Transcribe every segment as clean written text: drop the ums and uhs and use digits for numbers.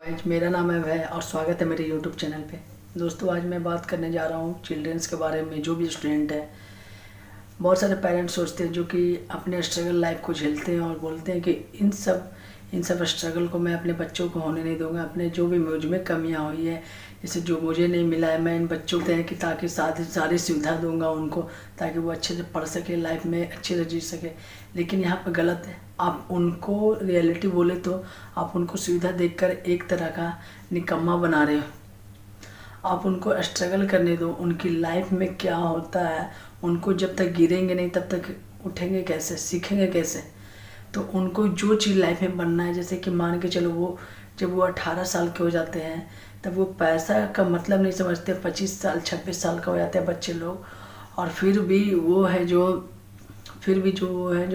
आज मेरा नाम है वह और स्वागत है मेरे यूट्यूब चैनल पे। दोस्तों, आज मैं बात करने जा रहा हूँ चिल्ड्रंस के बारे में। जो भी स्टूडेंट है, बहुत सारे पेरेंट्स सोचते हैं जो कि अपने स्ट्रगल लाइफ को झेलते हैं और बोलते हैं कि इन सब स्ट्रगल को मैं अपने बच्चों को होने नहीं दूंगा। अपने जो भी मुझ में कमियाँ हुई है, जैसे जो मुझे नहीं मिला है, मैं इन बच्चों को कि ताकि सारी सुविधा दूंगा उनको, ताकि वो अच्छे से पढ़ सके, लाइफ में अच्छे से जी सके। लेकिन यहाँ पर गलत है। आप उनको रियलिटी बोले तो आप उनको सुविधा देखकर एक तरह का निकम्मा बना रहे हो। आप उनको स्ट्रगल करने दो। उनकी लाइफ में क्या होता है, उनको जब तक गिरेंगे नहीं तब तक उठेंगे कैसे, सीखेंगे कैसे। तो उनको जो चीज़ लाइफ में बनना है, जैसे कि मान के चलो वो जब वो 18 साल के हो जाते हैं तब वो पैसा का मतलब नहीं समझते। 25 साल 26 साल का हो जाते हैं बच्चे लोग, और फिर भी वो है जो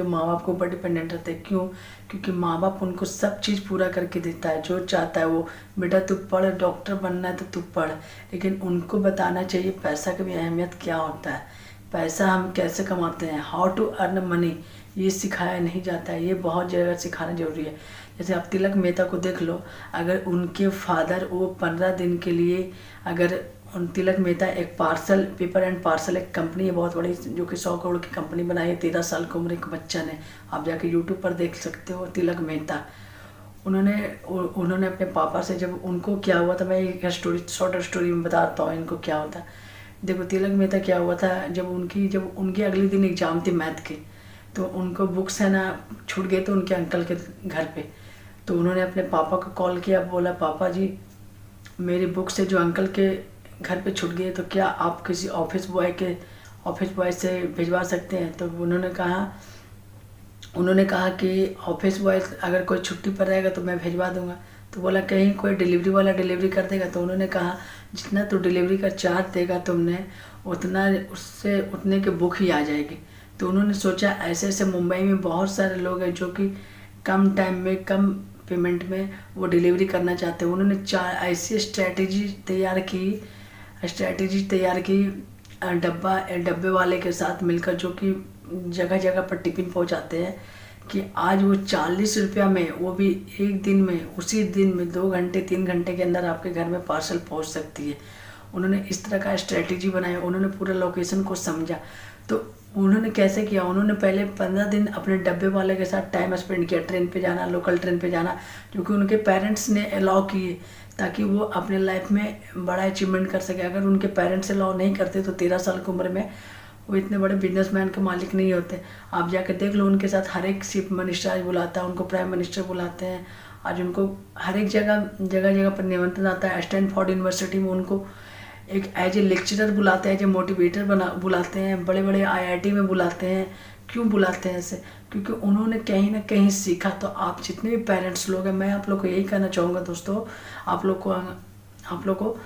माँ बाप के ऊपर डिपेंडेंट रहते हैं। क्यों? क्योंकि माँ बाप उनको सब चीज़ पूरा करके देता है, जो चाहता है वो। बेटा तू पढ़, डॉक्टर बनना है तो तू पढ़। लेकिन उनको बताना चाहिए पैसा की भी अहमियत क्या होता है, पैसा हम कैसे कमाते हैं, हाउ टू अर्न मनी, ये सिखाया नहीं जाता है। ये बहुत जगह सिखाना जरूरी है। जैसे आप तिलक मेहता को देख लो, अगर उनके फादर वो 15 दिन के लिए, अगर उन तिलक मेहता एक पार्सल पेपर एंड पार्सल एक कंपनी है बहुत बड़ी, जो कि 100 करोड़ की कंपनी बनाई है 13 साल की उम्र एक बच्चा ने। आप जाके यूट्यूब पर देख सकते हो तिलक मेहता। उन्होंने अपने पापा से, जब उनको क्या हुआ था, मैं एक शॉर्ट स्टोरी में बताता हूँ इनको क्या होता। देखो तिलक मेहता क्या हुआ था, जब उनके अगले दिन एग्जाम थी मैथ के, तो उनको बुक्स है ना छूट गए थे उनके अंकल के घर पे। तो उन्होंने अपने पापा को कॉल किया, बोला पापा जी मेरी बुक्स है जो अंकल के घर पे छूट गई, तो क्या आप किसी ऑफिस बॉय से भिजवा सकते हैं। तो उन्होंने कहा कि ऑफिस बॉय अगर कोई छुट्टी पर रहेगा तो मैं भिजवा दूंगा। तो बोला कहीं कोई डिलीवरी वाला डिलीवरी कर देगा। तो उन्होंने कहा जितना तो डिलीवरी का चार्ज देगा तुमने, उतने के बुक ही आ जाएगी। तो उन्होंने सोचा ऐसे ऐसे मुंबई में बहुत सारे लोग हैं जो कि कम टाइम में कम पेमेंट में वो डिलीवरी करना चाहते हैं। उन्होंने 4 ऐसी स्ट्रैटेजी तैयार की डब्बे वाले के साथ मिलकर, जो कि जगह जगह पर टिफिन पहुंचाते हैं, कि आज वो 40 रुपया में, वो भी एक दिन में, उसी दिन में 2 घंटे 3 घंटे के अंदर आपके घर में पार्सल पहुंच सकती है। उन्होंने इस तरह का स्ट्रेटेजी बनाया। उन्होंने पूरा लोकेशन को समझा। तो उन्होंने कैसे किया, उन्होंने पहले 15 दिन अपने डब्बे वाले के साथ टाइम स्पेंड किया। ट्रेन पे जाना, लोकल ट्रेन पे जाना, जो कि उनके पेरेंट्स ने अलाउ किए, ताकि वो अपने लाइफ में बड़ा अचीवमेंट कर सके। अगर उनके पेरेंट्स अलाउ नहीं करते तो 13 साल की उम्र में वो इतने बड़े बिजनेसमैन के मालिक नहीं होते। आप जाकर देख लो, उनके साथ हर एक चीफ मिनिस्टर आज बुलाता है, उनको प्राइम मिनिस्टर बुलाते हैं। आज उनको हर एक जगह पर निमंत्रण आता है। स्टैनफोर्ड यूनिवर्सिटी में उनको एक एज ए लेक्चरर बुलाते हैं, एज ए मोटिवेटर बुलाते हैं। बड़े बड़े IIT में बुलाते हैं। क्यों बुलाते हैं ऐसे? क्योंकि उन्होंने कहीं ना कहीं सीखा। तो आप जितने भी पेरेंट्स लोग हैं, मैं आप लोग को यही कहना चाहूँगा दोस्तों, आप लोग को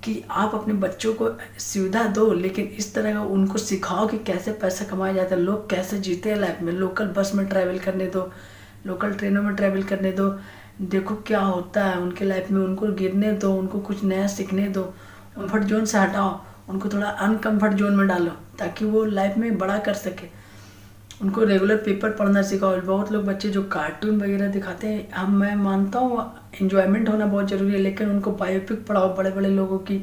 कि आप अपने बच्चों को सुविधा दो, लेकिन इस तरह का उनको सिखाओ कि कैसे पैसा कमाया जाता है, लोग कैसे जीते हैं लाइफ में। लोकल बस में ट्रैवल करने दो, लोकल ट्रेनों में ट्रैवल करने दो, देखो क्या होता है उनके लाइफ में। उनको गिरने दो, उनको कुछ नया सीखने दो। कंफर्ट जोन से हटाओ, उनको थोड़ा अनकंफर्ट जोन में डालो, ताकि वो लाइफ में बड़ा कर सके। उनको रेगुलर पेपर पढ़ना सिखाओ। बहुत लोग बच्चे जो कार्टून वगैरह दिखाते हैं, मैं मानता हूँ एंजॉयमेंट होना बहुत ज़रूरी है, लेकिन उनको बायोपिक पढ़ाओ बड़े बड़े लोगों की,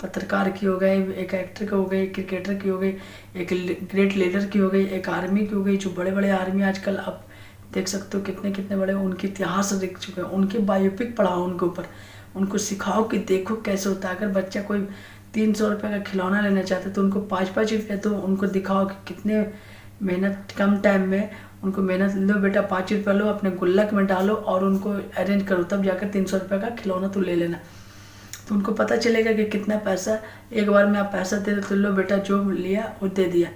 पत्रकार की हो गई, एक एक्टर की हो गई, क्रिकेटर की हो गई, एक ग्रेट लीडर की हो गई, एक आर्मी की हो गई। जो बड़े बड़े आर्मी आजकल आप देख सकते हो कितने कितने बड़े उनके इतिहास लिख चुके हैं, उनके बायोपिक पढ़ाओ उनके ऊपर। उनको सिखाओ कि देखो कैसे होता है। अगर बच्चा कोई 300 रुपये का खिलौना लेना चाहता है तो उनको 5-5 रुपये तो उनको दिखाओ कि कितने मेहनत, कम टाइम में उनको मेहनत। लो बेटा 5 रुपये लो, अपने गुल्लक में डालो और उनको अरेंज करो, तब जाकर 300 रुपये का खिलौना तो ले लेना। तो उनको पता चलेगा कि कितना पैसा एक बार में आप पैसा दे दो, तो लो बेटा जो लिया वो दे दिया।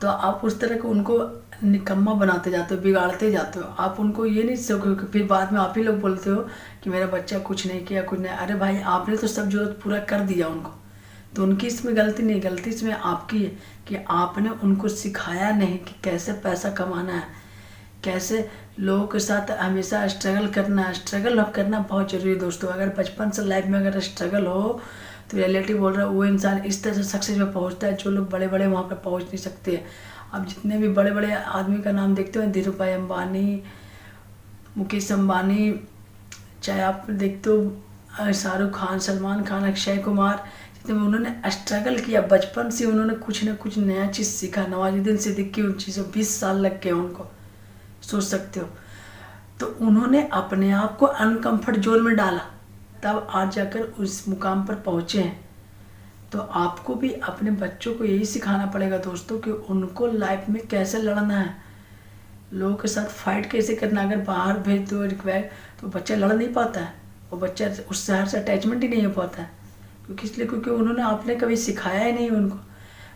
तो आप उस तरह को उनको निकम्मा बनाते जाते हो, बिगाड़ते जाते हो। आप उनको ये नहीं सोचो कि फिर बाद में आप ही लोग बोलते हो कि मेरा बच्चा कुछ नहीं किया, कुछ नहीं। अरे भाई, आपने तो सब जरूरत पूरा कर दिया उनको, तो उनकी इसमें गलती नहीं, गलती इसमें आपकी है कि आपने उनको सिखाया नहीं कि कैसे पैसा कमाना है, कैसे लोगों के साथ हमेशा स्ट्रगल करना है। स्ट्रगल करना बहुत ज़रूरी है दोस्तों। अगर बचपन से लाइफ में अगर स्ट्रगल हो, तो रियलिटी बोल रहा है वो इंसान इस तरह से सक्सेस पे पहुंचता है जो लोग बड़े बड़े वहाँ पे पहुंच नहीं सकते। अब जितने भी बड़े बड़े आदमी का नाम देखते हो, धीरू भाई अंबानी, मुकेश अंबानी, चाहे आप देखते हो शाहरुख खान, सलमान खान, अक्षय कुमार, जितने उन्होंने स्ट्रगल किया बचपन से, उन्होंने कुछ ना कुछ नया चीज़ सीखा। नवाजुद्दीन सिद्दीकी उन चीज़ों 20 साल लग गए उनको, सोच सकते हो। तो उन्होंने अपने आप को अनकंफर्ट जोन में डाला, तब आज जाकर उस मुकाम पर पहुँचे हैं। तो आपको भी अपने बच्चों को यही सिखाना पड़ेगा दोस्तों कि उनको लाइफ में कैसे लड़ना है, लोगों के साथ फाइट कैसे करना। अगर बाहर भेज दो रिक्वायर तो बच्चा लड़ नहीं पाता है, वो बच्चा उस शहर से अटैचमेंट ही नहीं हो पाता है। क्योंकि इसलिए क्योंकि उन्होंने आपने कभी सिखाया ही नहीं उनको।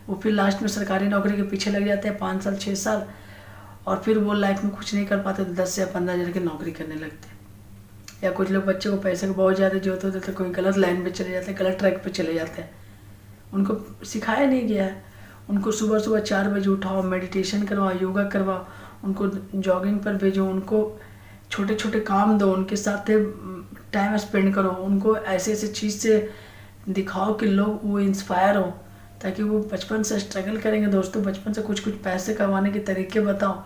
वो फिर लास्ट में सरकारी नौकरी के पीछे लग जाते हैं 5 साल 6 साल, और फिर वो लाइफ में कुछ नहीं कर पाते तो 10 या 15 हज़ार की नौकरी करने लगते। या कुछ लोग बच्चे को पैसे को बहुत ज़्यादा जरूरत होती है तो कोई गलत लाइन पे चले जाते हैं, गलत ट्रैक पे चले जाते हैं। उनको सिखाया नहीं गया है। उनको सुबह सुबह 4 बजे उठाओ, मेडिटेशन करवाओ, योगा करवाओ, उनको जॉगिंग पर भेजो, उनको छोटे छोटे काम दो, उनके साथ टाइम स्पेंड करो, उनको ऐसे ऐसे चीज़ से दिखाओ कि लोग वो इंस्पायर हो, ताकि वो बचपन से स्ट्रगल करेंगे। दोस्तों बचपन से कुछ कुछ पैसे कमाने के तरीके बताओ।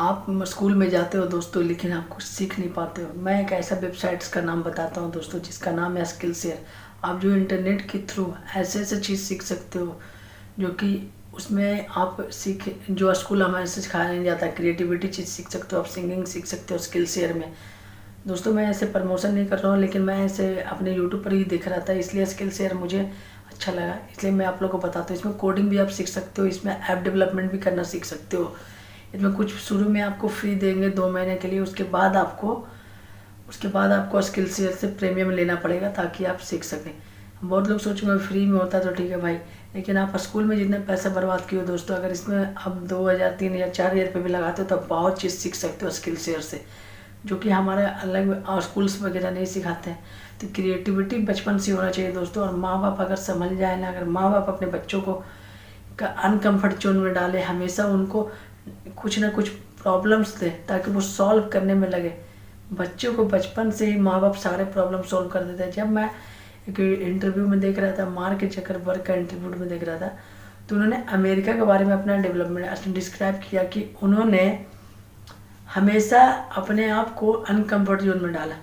आप स्कूल में जाते हो दोस्तों, लेकिन आप कुछ सीख नहीं पाते हो। मैं एक ऐसा वेबसाइट्स का नाम बताता हूँ दोस्तों, जिसका नाम है स्किल शेयर। आप जो इंटरनेट के थ्रू ऐसे ऐसे चीज़ सीख सकते हो जो कि उसमें आप जो स्कूल हमारे से सिखाया नहीं जाता। क्रिएटिविटी चीज़ सीख सकते हो, आप सिंगिंग सीख सकते हो स्किल शेयर में। दोस्तों मैं ऐसे प्रमोशन नहीं कर रहा हूँ, लेकिन मैं ऐसे अपने यूट्यूब पर ही देख रहा था, इसलिए स्किल शेयर मुझे अच्छा लगा, इसलिए मैं आप लोगों को बताता हूँ। इसमें कोडिंग भी आप सीख सकते हो, इसमें ऐप डेवलपमेंट भी करना सीख सकते हो। इसमें कुछ शुरू में आपको फ्री देंगे 2 महीने के लिए, उसके बाद आपको स्किल शेयर से प्रीमियम लेना पड़ेगा ताकि आप सीख सकें। बहुत लोग सोचेंगे फ्री में होता तो ठीक है भाई, लेकिन आप स्कूल में जितने पैसे बर्बाद किए हो दोस्तों, अगर इसमें आप 2000 3000 4000 रुपये भी लगाते हो तो आप बहुत चीज़ सीख सकते हो स्किल शेयर से, जो कि हमारे अलग स्कूल्स वगैरह नहीं सिखाते हैं। तो क्रिएटिविटी बचपन से होना चाहिए दोस्तों। और माँ बाप अगर समझ जाए ना, अगर माँ बाप अपने बच्चों को अनकम्फर्ट जोन में डाले, हमेशा उनको कुछ ना कुछ प्रॉब्लम्स दे ताकि वो सॉल्व करने में लगे। बच्चों को बचपन से ही माँ बाप सारे प्रॉब्लम सॉल्व कर देते हैं। जब मैं एक इंटरव्यू में देख रहा था, मार्क जकरबर्ग का इंटरव्यू में देख रहा था, तो उन्होंने अमेरिका के बारे में अपना डेवलपमेंट डिस्क्राइब किया कि उन्होंने हमेशा अपने आप को अनकम्फर्ट जोन में डाला।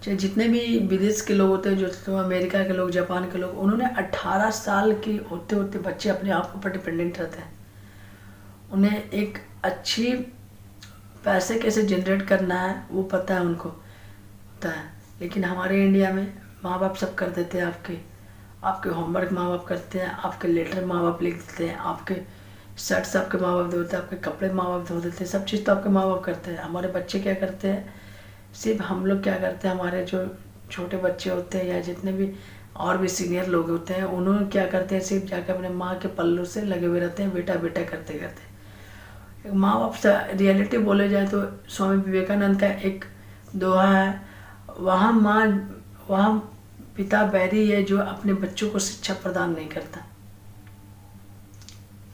चाहे जितने भी विदेश के लोग होते हैं, जो अमेरिका के लोग, जापान के लोग, उन्होंने 18 साल के होते होते बच्चे अपने आप के ऊपर डिपेंडेंट रहते हैं। उन्हें एक अच्छी पैसे कैसे जनरेट करना है वो पता है, उनको पता है। लेकिन हमारे इंडिया में माँ बाप सब कर देते हैं, आपके होमवर्क माँ बाप करते हैं, आपके लेटर माँ बाप लिख देते हैं, आपके शर्ट्स आपके माँ बाप धोते हैं, आपके कपड़े माँ बाप धो देते हैं, सब चीज़ तो आपके माँ बाप करते हैं। हमारे बच्चे क्या करते हैं, सिर्फ हम लोग क्या करते हैं, हमारे जो छोटे बच्चे होते हैं या जितने भी और भी सीनियर लोग होते हैं, उन्होंने क्या करते हैं, सिर्फ जाकर अपने माँ के पल्लू से लगे हुए रहते हैं, बेटा बेटा करते करते। माँ बाप से रियलिटी बोले जाए तो स्वामी विवेकानंद का एक दोहा है, वहाँ पिता बैरी है जो अपने बच्चों को शिक्षा प्रदान नहीं करता।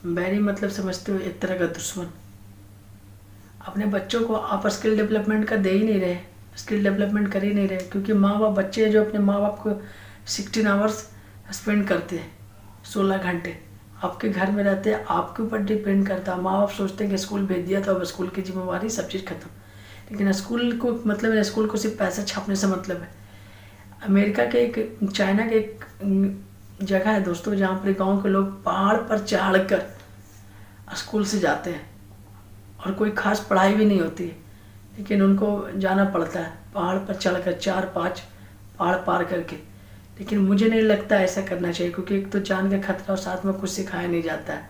बैरी मतलब समझते हो, एक तरह का दुश्मन। अपने बच्चों को आप स्किल डेवलपमेंट का दे ही नहीं रहे, स्किल डेवलपमेंट कर ही नहीं रहे, क्योंकि माँ बाप बच्चे जो अपने माँ बाप को 16 आवर्स स्पेंड करते हैं, 16 घंटे आपके घर में रहते हैं, आपके ऊपर डिपेंड करता है। माँ बाप सोचते हैं कि स्कूल भेज दिया तो अब स्कूल की जिम्मेवारी, सब चीज़ खत्म। लेकिन स्कूल को मतलब है, स्कूल को सिर्फ पैसा छापने से मतलब है। अमेरिका के एक, चाइना के एक जगह है दोस्तों, जहाँ पर गाँव के लोग पहाड़ पर चढ़कर स्कूल से जाते हैं और कोई खास पढ़ाई भी नहीं होती है, लेकिन उनको जाना पड़ता है पहाड़ पर चढ़कर 4-5 पहाड़ पार करके। लेकिन मुझे नहीं लगता ऐसा करना चाहिए, क्योंकि एक तो जान का खतरा और साथ में कुछ सिखाया नहीं जाता है।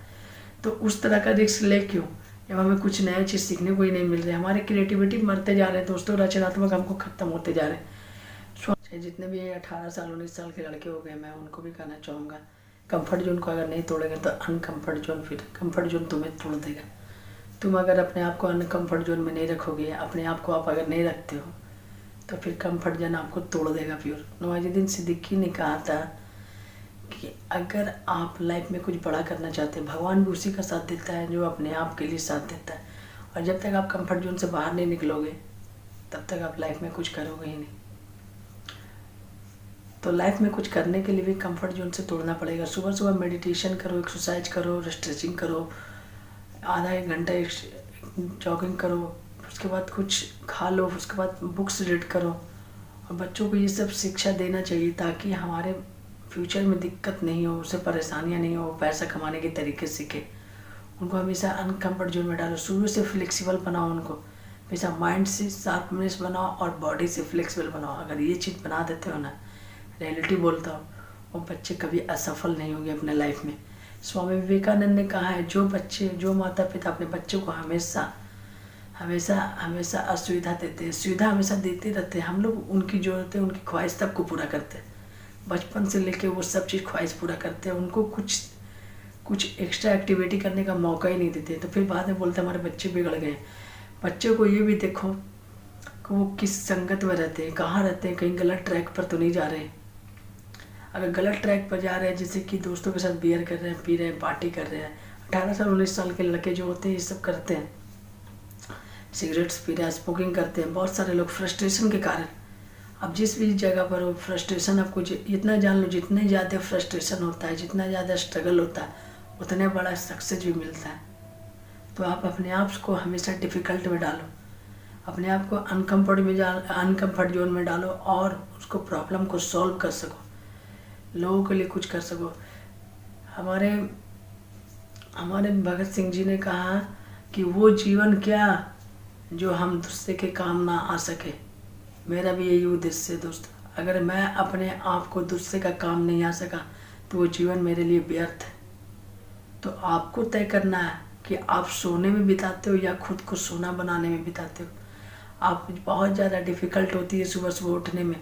तो उस तरह का रिस्क ले क्यों, जब हमें कुछ नया चीज़ सीखने को ही नहीं मिल रहा है। हमारे क्रिएटिविटी मरते जा रहे हैं दोस्तों, रचनात्मक हमको ख़त्म होते जा रहे हैं। जितने भी 18 साल 19 साल के लड़के हो गए, मैं उनको भी कहना चाहूँगा, कंफर्ट जोन को अगर नहीं तोड़ेंगे तो अनकम्फर्ट जोन, फिर कंफर्ट जोन तुम्हें तोड़ देगा। तुम अगर अपने आप को अनकम्फर्ट जोन में नहीं रखोगे, अपने आप को आप अगर नहीं रखते हो, तो फिर कंफर्ट जोन आपको तोड़ देगा प्योर। नवाजुद्दीन सिद्दीकी ने कहा था कि अगर आप लाइफ में कुछ बड़ा करना चाहते हैं, भगवान भी उसी का साथ देता है जो अपने आप के लिए साथ देता है। और जब तक आप कंफर्ट जोन से बाहर नहीं निकलोगे, तब तक आप लाइफ में कुछ करोगे ही नहीं। तो लाइफ में कुछ करने के लिए भी कंफर्ट जोन से तोड़ना पड़ेगा। सुबह सुबह मेडिटेशन करो, एक्सरसाइज करो, स्ट्रेचिंग करो, आधा 1 घंटा जॉगिंग करो, उसके बाद कुछ खा लो, उसके बाद बुक्स रीड करो। और बच्चों को ये सब शिक्षा देना चाहिए ताकि हमारे फ्यूचर में दिक्कत नहीं हो, उसे परेशानियाँ नहीं हो, पैसा कमाने के तरीके सीखे। उनको हमेशा अनकम्फर्ट जोन में डालो, शुरू से फ्लेक्सिबल बनाओ उनको, हमेशा माइंड से शार्पनेस बनाओ और बॉडी से फ्लेक्सिबल बनाओ। अगर ये चीज़ बना देते हो ना, रियलिटी बोलता हूँ, वो बच्चे कभी असफल नहीं होंगे अपने लाइफ में। स्वामी विवेकानंद ने कहा है, जो माता पिता अपने बच्चों को हमेशा हमेशा हमेशा असुविधा देते हैं, सुविधा हमेशा देते रहते हैं, हम लोग उनकी ज़रूरतें, उनकी ख्वाहिश तक को पूरा करते हैं। बचपन से लेके वो सब चीज़ ख्वाहिश पूरा करते हैं, उनको कुछ एक्स्ट्रा एक्टिविटी करने का मौका ही नहीं देते। तो फिर बाद में बोलते हमारे बच्चे बिगड़ गए। बच्चे को ये भी देखो कि वो किस संगत में रहते हैं, कहाँ रहते हैं, कहीं गलत ट्रैक पर तो नहीं जा रहे। अगर गलत ट्रैक पर जा रहे हैं, जैसे कि दोस्तों के साथ बियर कर रहे हैं, पी रहे हैं, पार्टी कर रहे हैं, 18 साल 19 साल के लड़के जो होते हैं ये सब करते हैं, सिगरेट्स पी रहे हैं, स्मोकिंग करते हैं, बहुत सारे लोग फ्रस्ट्रेशन के कारण। अब जिस भी जगह पर हो फ्रस्ट्रेशन, आपको इतना जान लो, जितने ज़्यादा फ्रस्ट्रेशन होता है, जितना ज़्यादा स्ट्रगल होता है, उतने बड़ा सक्सेस भी मिलता है। तो आप अपने आप को हमेशा डिफ़िकल्ट में डालो, अपने आप को अनकम्फर्ट जोन में डालो और उसको प्रॉब्लम को सॉल्व कर सको, लोगों के लिए कुछ कर सको। हमारे भगत सिंह जी ने कहा कि वो जीवन क्या जो हम दूसरे के काम ना आ सके। मेरा भी यही उद्देश्य है दोस्त, अगर मैं अपने आप को दूसरे का काम नहीं आ सका तो वो जीवन मेरे लिए व्यर्थ है। तो आपको तय करना है कि आप सोने में बिताते हो या खुद को सोना बनाने में बिताते हो। आप बहुत ज़्यादा डिफ़िकल्ट होती है सुबह सुबह उठने में,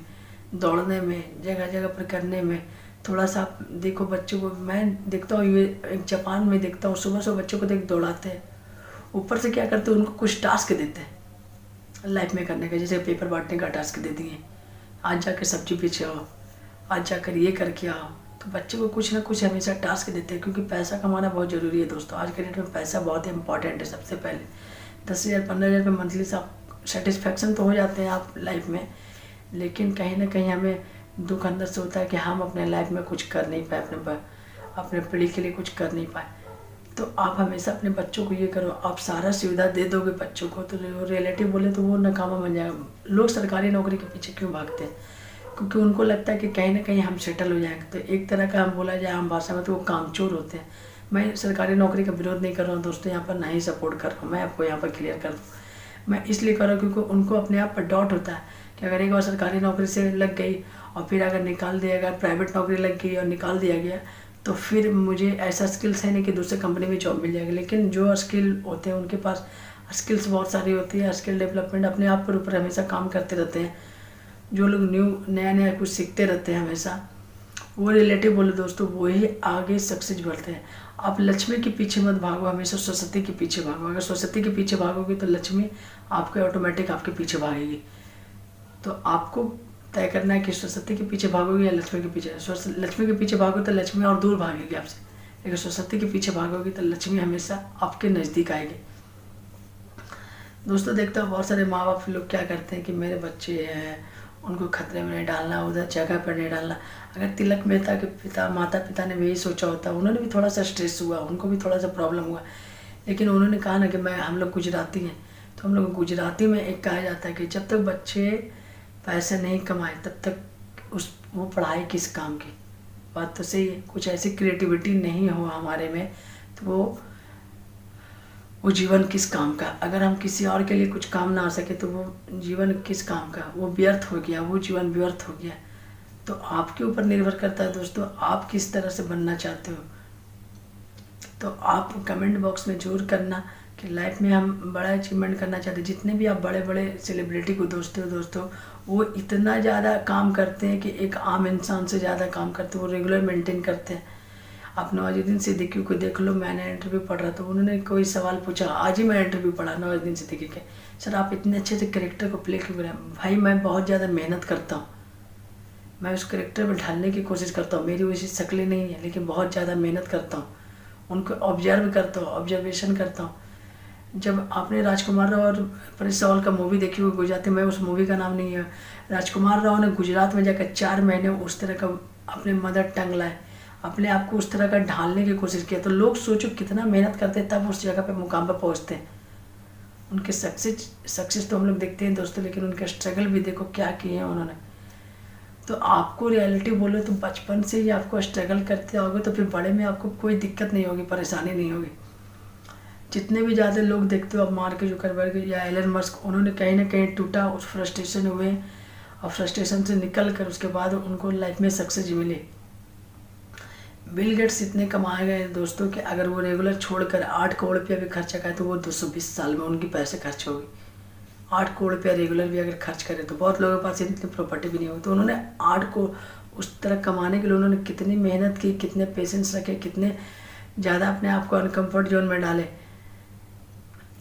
दौड़ने में, जगह जगह पर करने में। थोड़ा सा आप देखो बच्चों को, मैं देखता हूँ ये जापान में देखता हूँ, सुबह सुबह बच्चों को दौड़ाते हैं, ऊपर से क्या करते हैं, उनको कुछ टास्क देते हैं लाइफ में करने का, जैसे पेपर बांटने का टास्क दे दिए, आज जाकर सब्जी बेच आओ, आज जाकर ये करके आओ। तो बच्चे को कुछ ना कुछ हमेशा टास्क देते हैं, क्योंकि पैसा कमाना बहुत ज़रूरी है दोस्तों। आज के डेट में पैसा बहुत ही इंपॉर्टेंट है। सबसे पहले 10,000 15,000 रुपये मंथली से आप सेटिस्फेक्शन तो हो जाते हैं आप लाइफ में, लेकिन कहीं ना कहीं हमें दुख अंदर से होता है कि हम अपने लाइफ में कुछ कर नहीं पाए, अपने पीढ़ी के लिए कुछ कर नहीं पाए। तो आप हमेशा अपने बच्चों को ये करो, आप सारा सुविधा दे दोगे बच्चों को तो रिलेटिव बोले तो वो नाकामा बन जाएगा। लोग सरकारी नौकरी के पीछे क्यों भागते हैं? क्योंकि उनको लगता है कि कहीं ना कहीं हम सेटल हो जाएंगे। तो एक तरह का हम बोला जाए आम भाषा में तो वो कामचोर होते हैं। मैं सरकारी नौकरी का विरोध नहीं कर रहा हूँ दोस्तों, यहाँ पर ना ही सपोर्ट कर रहा हूँ, मैं आपको यहाँ पर क्लियर कर दूँ। मैं इसलिए कर रहा हूँ क्योंकि उनको अपने आप पर डाउट होता है कि अगर एक बार सरकारी नौकरी से लग गई और फिर अगर निकाल दिया गया, प्राइवेट नौकरी लग गई और निकाल दिया गया, तो फिर मुझे ऐसा स्किल्स है नहीं कि दूसरे कंपनी में जॉब मिल जाएगी। लेकिन जो स्किल होते हैं उनके पास स्किल्स बहुत सारी होती है, स्किल डेवलपमेंट अपने आप पर ऊपर हमेशा काम करते रहते हैं। जो लोग नया कुछ सीखते रहते हैं हमेशा, वो रिलेटिव बोले दोस्तों, वही आगे सक्सेस बढ़ते हैं। आप लक्ष्मी के पीछे मत भागो, हमेशा सरस्वती के पीछे भागो। अगर सरस्वती के पीछे भागोगे तो लक्ष्मी आपके ऑटोमेटिक आपके पीछे भागेगी। तो आपको तय करना है कि सरस्वती के पीछे भागोगे या लक्ष्मी के पीछे। लक्ष्मी के पीछे भागो तो लक्ष्मी और दूर भागेगी आपसे, लेकिन सरस्वती के पीछे भागोगे तो लक्ष्मी हमेशा आपके नज़दीक आएगी। दोस्तों देखता हूँ बहुत सारे माँ बाप लोग क्या करते हैं कि मेरे बच्चे हैं उनको खतरे में नहीं डालना, उधर जगह पर नहीं डालना। अगर तिलक मेहता के माता पिता ने भी यही सोचा होता, उन्होंने भी थोड़ा सा स्ट्रेस हुआ, उनको भी थोड़ा सा प्रॉब्लम हुआ, लेकिन उन्होंने कहा ना कि हम लोग गुजराती हैं, तो हम लोग गुजराती में एक कहा जाता है कि जब तक बच्चे पैसे नहीं कमाए तब तक वो पढ़ाई किस काम की। बात तो सही है, कुछ ऐसी क्रिएटिविटी नहीं हो हमारे में तो वो जीवन किस काम का। अगर हम किसी और के लिए कुछ काम ना आ सके तो वो जीवन किस काम का, वो व्यर्थ हो गया, वो जीवन व्यर्थ हो गया। तो आपके ऊपर निर्भर करता है दोस्तों, आप किस तरह से बनना चाहते हो। तो आप कमेंट बॉक्स में जरूर करना कि लाइफ में हम बड़ा अचीवमेंट करना चाहते हैं। जितने भी आप बड़े बड़े सेलिब्रिटी को दोस्तों वो इतना ज़्यादा काम करते हैं कि एक आम इंसान से ज़्यादा काम करते हैं, वो रेगुलर मेंटेन करते हैं। आप नवाजुद्दीन सिद्दीकी को देख लो, मैंने इंटरव्यू पढ़ रहा था, उन्होंने कोई सवाल पूछा, आज ही मैं इंटरव्यू पढ़ा नवाजुद्दीन सिद्दीकी के, सर आप इतने अच्छे से कैरेक्टर को प्ले क्यों करें। भाई मैं बहुत ज़्यादा मेहनत करता हूँ, मैं उस कैरेक्टर में ढालने की कोशिश करता हूँ। मेरी वैसी शक्लें नहीं है लेकिन बहुत ज़्यादा मेहनत करता हूँ, उनको ऑब्जर्व करता हूँ, ऑब्जर्वेशन करता हूँ। जब आपने राजकुमार राव और परेश रावल का मूवी देखी हुई गुजराती में, उस मूवी का नाम नहीं है, राजकुमार राव ने गुजरात में जाकर 4 महीने उस तरह का अपने मदर टंग लाए, अपने आप को उस तरह का ढालने की कोशिश किया। तो लोग सोचो कितना मेहनत करते हैं तब उस जगह पे मुकाम पर पहुँचते हैं। उनके सक्सेस तो हम लोग देखते हैं दोस्तों, लेकिन उनके स्ट्रगल भी देखो क्या किए हैं उन्होंने। तो आपको रियलिटी बोलो तो बचपन से ही आपको स्ट्रगल करते आओगे तो फिर बड़े में आपको कोई दिक्कत नहीं होगी, परेशानी नहीं होगी। जितने भी ज़्यादा लोग देखते हो आप, मार्क जुकरबर्ग या एलन मस्क, उन्होंने कहीं ना कहीं टूटा, उस फ्रस्ट्रेशन हुए और फ्रस्ट्रेशन से निकल कर उसके बाद उनको लाइफ में सक्सेस मिली। बिल गेट्स इतने कमाए गए दोस्तों कि अगर वो रेगुलर छोड़कर 8 करोड़ रुपया भी खर्चा करे तो वो 220 साल में उनकी पैसे खर्च होगी। 8 करोड़ रुपया रेगुलर भी अगर खर्च करे तो बहुत लोगों के पास इतनी प्रॉपर्टी भी नहीं होगी। तो उन्होंने 8 को उस तरह कमाने के लिए उन्होंने कितनी मेहनत की, कितने पेशेंस रखे, कितने ज़्यादा अपने आप को अनकम्फर्ट जोन में डाले।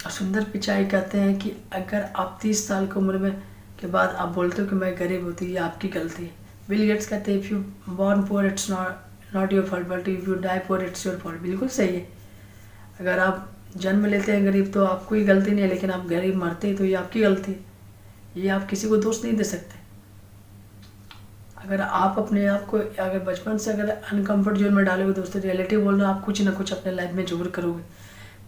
सुंदर पिचाई कहते हैं कि अगर आप 30 साल की उम्र में के बाद आप बोलते हो कि मैं गरीब होती, ये आपकी गलती है। बिल गेट्स कहते हैं if you born poor it's not your fault but if you die poor it's your fault. बिल्कुल सही है। अगर आप जन्म लेते हैं गरीब तो आपको ही गलती नहीं है, लेकिन आप गरीब मरते हैं तो ये आपकी गलती है। ये आप किसी को दोष नहीं दे सकते। अगर आप अपने आप को अगर बचपन से अगर अनकम्फर्ट जोन में डालोगे दोस्तों, रियलिटी बोल रहा, आप कुछ ना कुछ अपने लाइफ में जरूर करोगे।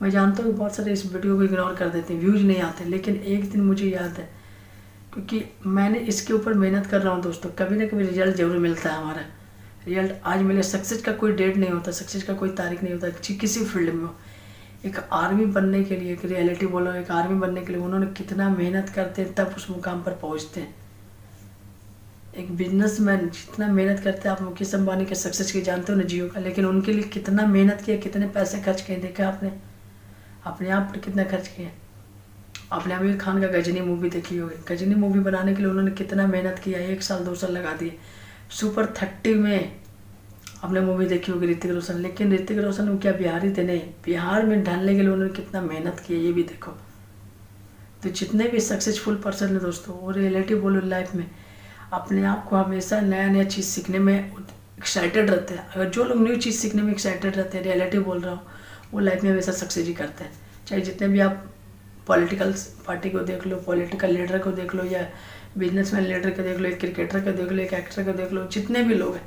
मैं जानता हूँ कि बहुत सारे इस वीडियो को इग्नोर कर देते हैं, व्यूज नहीं आते, लेकिन एक दिन मुझे याद है, क्योंकि मैंने इसके ऊपर मेहनत कर रहा हूँ दोस्तों, कभी ना कभी रिजल्ट जरूर मिलता है हमारा। रिजल्ट आज मिले, सक्सेस का कोई डेट नहीं होता, सक्सेस का कोई तारीख नहीं होता, किसी फील्ड में हो। एक आर्मी बनने के लिए, एक रियलिटी बोलो, एक आर्मी बनने के लिए उन्होंने कितना मेहनत करते हैं तब उस मुकाम पर पहुँचते हैं। एक बिजनेसमैन जितना मेहनत करते हैं, आप मुकेश अंबानी के सक्सेस की जानते हो ना, जियो का, लेकिन उनके लिए कितना मेहनत किया, कितने पैसे खर्च किए, देखा आपने अपने आप पर कितना खर्च किया। आपने आमिर खान का गजनी मूवी देखी होगी, गजनी मूवी बनाने के लिए उन्होंने कितना मेहनत किया, 1 साल 2 साल लगा दिए। सुपर 30 में आपने मूवी देखी होगी ऋतिक रोशन, लेकिन ऋतिक रोशन क्या बिहारी थे? नहीं, बिहार में ढलने के लिए उन्होंने कितना मेहनत किया ये भी देखो। तो जितने भी सक्सेसफुल पर्सन है दोस्तों, वो रियलिटी बोलो लाइफ में अपने आप को हमेशा नया नया चीज़ सीखने में एक्साइटेड रहते हैं। अगर जो लोग न्यू चीज़ सीखने में एक्साइटेड रहते हैं, रियलिटी बोल रहा हूँ, वो लाइफ में हमेशा सक्सेस ही करते हैं। चाहे जितने भी आप पॉलिटिकल पार्टी को देख लो, पॉलिटिकल लीडर को देख लो, या बिजनेसमैन लीडर को देख लो, एक क्रिकेटर को देख लो, एक एक्टर को देख लो, जितने भी लोग हैं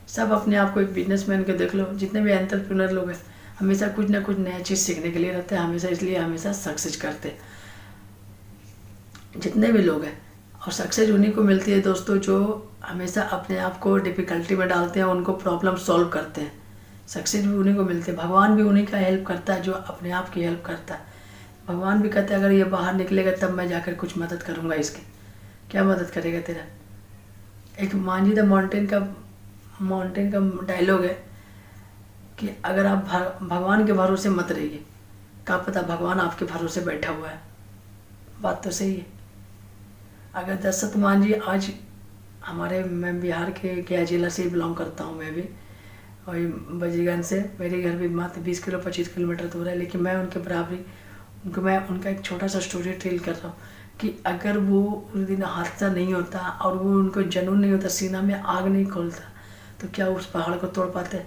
सब अपने आप को, एक बिजनेसमैन को देख लो, जितने भी एंटरप्रेन्योर लोग हैं हमेशा कुछ ना कुछ नया चीज़ सीखने के लिए रहते हैं हमेशा, इसलिए हमेशा सक्सेस करते हैं जितने भी लोग हैं। और सक्सेस उन्हीं को मिलती है दोस्तों जो हमेशा अपने आप को डिफ़िकल्टी में डालते हैं, उनको प्रॉब्लम सॉल्व करते हैं। सक्सेस भी उन्हीं को मिलते हैं। भगवान भी उन्हीं का हेल्प करता है जो अपने आप की हेल्प करता है। भगवान भी कहते हैं अगर ये बाहर निकलेगा तब मैं जाकर कुछ मदद करूँगा इसकी। क्या मदद करेगा तेरा? एक मांझी द माउंटेन का डायलॉग है कि अगर आप भगवान के भरोसे मत रहिए, क्या पता भगवान आपके भरोसे बैठा हुआ है। बात तो सही है। अगर दशरथ मांझी आज हमारे, मैं बिहार के गया जिला से बिलोंग करता हूँ, मैं भी वही बजीगंज से, मेरे घर भी मात्र 20 किलो 25 किलोमीटर दूर है, लेकिन मैं उनके बराबरी मैं उनका एक छोटा सा स्टोरी टेल कर रहा हूँ कि अगर वो उस दिन हादसा नहीं होता और वो उनको जुनून नहीं होता, सीना में आग नहीं खोलता, तो क्या उस पहाड़ को तोड़ पाते?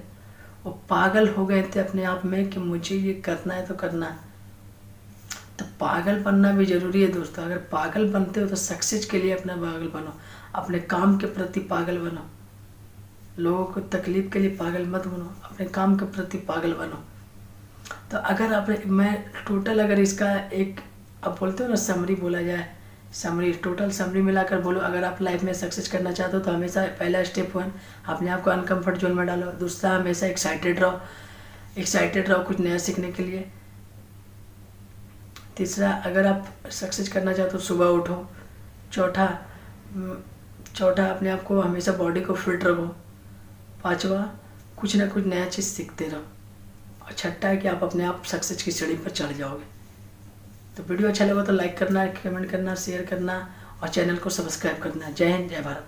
वो पागल हो गए थे अपने आप में कि मुझे ये करना है तो करना है। तो पागल बनना भी ज़रूरी है दोस्तों। अगर पागल बनते हो तो सक्सेस के लिए अपना पागल बनो, अपने काम के प्रति पागल बनो, लोगों को तकलीफ के लिए पागल मत बनो, अपने काम के प्रति पागल बनो। तो अगर आप, मैं टोटल अगर इसका एक आप बोलते हो ना समरी बोला जाए, समरी, टोटल समरी मिलाकर बोलो, अगर आप लाइफ में सक्सेस करना चाहते हो तो हमेशा पहला स्टेप 1 अपने आप को अनकम्फर्ट जोन में डालो। दूसरा, हमेशा एक्साइटेड रहो कुछ नया सीखने के लिए। तीसरा, अगर आप सक्सेस करना चाहते हो सुबह उठो। चौथा अपने आप को हमेशा बॉडी को फिट रखो। 5वां, कुछ ना कुछ नया चीज़ सीखते रहो। और 6ठा है कि आप अपने आप सक्सेस की सीढ़ी पर चढ़ जाओगे। तो वीडियो अच्छा लगा तो लाइक करना, कमेंट करना, शेयर करना और चैनल को सब्सक्राइब करना। जय हिंद, जय भारत।